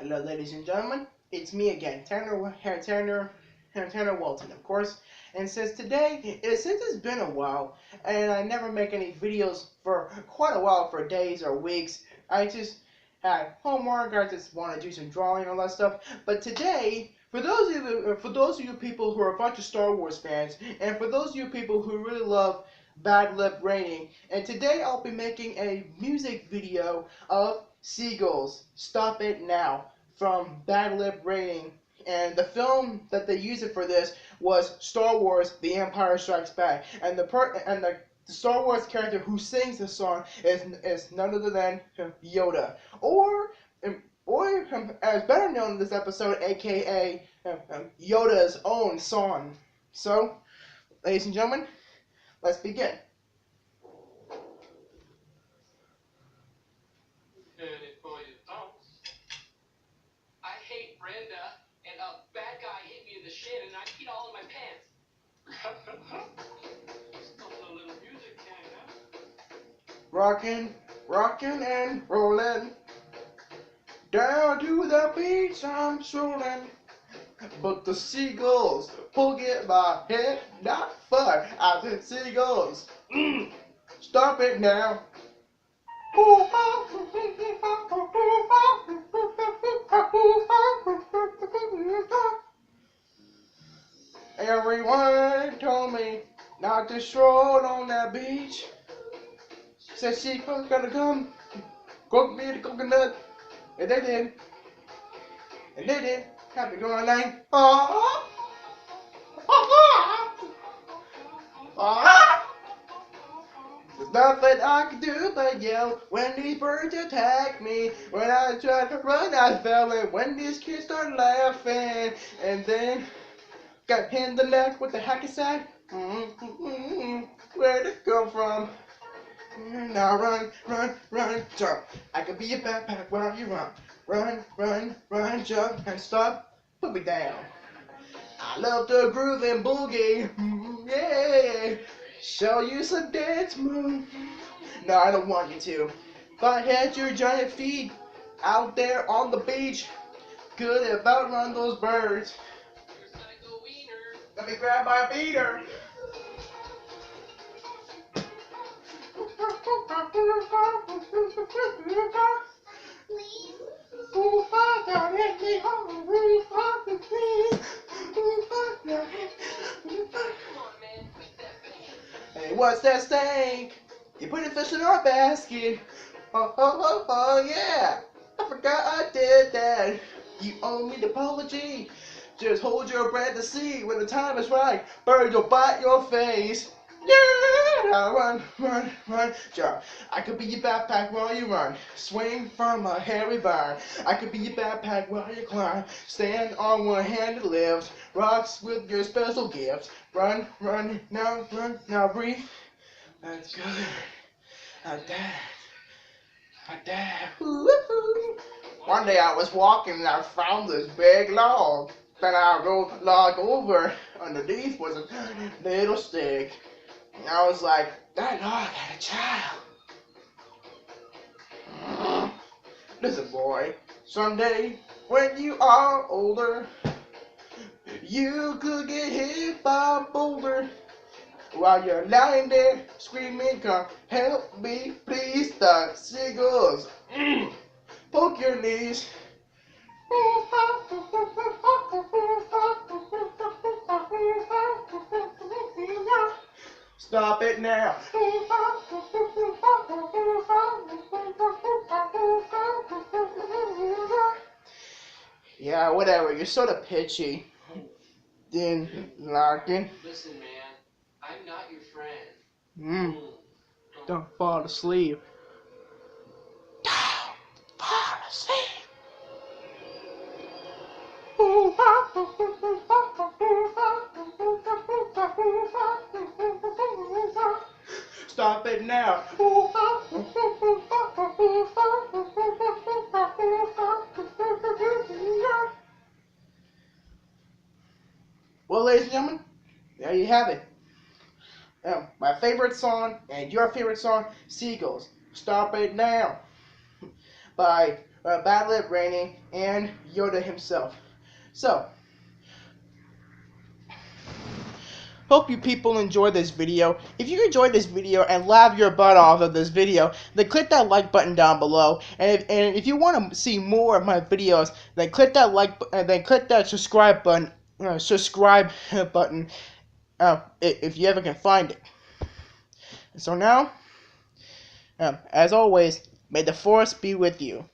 Hello, ladies and gentlemen. It's me again, Tanner Walton, of course. And since it's been a while, and I never make any videos for quite a while, for days or weeks. I just had homework. I just want to do some drawing and all that stuff. But today, for those of you people who are a bunch of Star Wars fans, and for those of you people who really love Bad Lip Raining, and today I'll be making a music video of Seagulls, Stop It Now, from Bad Lip Raining. And the film that they used it for this was Star Wars: The Empire Strikes Back. And the Star Wars character who sings the song is none other than Yoda, or as better known in this episode, aka Yoda's own song. So, ladies and gentlemen, let's begin. I hate Brenda, and a bad guy hit me in the shin, and I peed all in my pants. Still a little music, Rockin' and rollin', down to the beach I'm strolling. But the seagulls poke at my head, not fun. I said seagulls, stop it now. Everyone told me not to stroll on that beach. Said she was gonna come cook me the coconut, and they did. And they did. Happy going like, oh, there's nothing I can do but yell when these birds attack me. When I tried to run, I fell, and when these kids start laughing, and then got hit in the neck with the hacky sack. Where'd it come from? Now run, jump. I could be a backpack while you run. Run, jump, and stop. Put me down. I love to groove and boogie. Yeah. Show you some dance moves. No, I don't want you to. If I had your giant feet out there on the beach, could have outrun those birds. Let me grab my beater. Hey, what's that stink? You put a fish in our basket. Oh, yeah. I forgot I did that. You owe me the apology. Just hold your breath to see when the time is right. Bird will bite your face. Yeah, now run, jump. I could be your backpack while you run. Swing from a hairy vine. I could be your backpack while you climb. Stand on one hand and lift. Rocks with your special gifts. Run, now breathe. That's good. Like that. Woo-hoo. One day I was walking and I found this big log. Then I rolled the log over. Underneath was a little stick. And I was like, that log had a child. Listen, boy, someday when you are older, you could get hit by a boulder. While you're lying there screaming, come help me, please. The seagulls poke your knees. Stop it now. Yeah, whatever. You're sort of pitchy. Then Larkin. Listen, man, I'm not your friend. Don't fall asleep. Don't fall asleep. Stop it now. Well, ladies and gentlemen, there you have it. My favorite song and your favorite song, Seagulls, Stop It Now, by Bad Lip Raining, and Yoda himself. So, hope you people enjoyed this video. If you enjoyed this video and laugh your butt off of this video, then click that like button down below. And if you want to see more of my videos, then click that subscribe button. If you ever can find it. So now, as always, may the force be with you.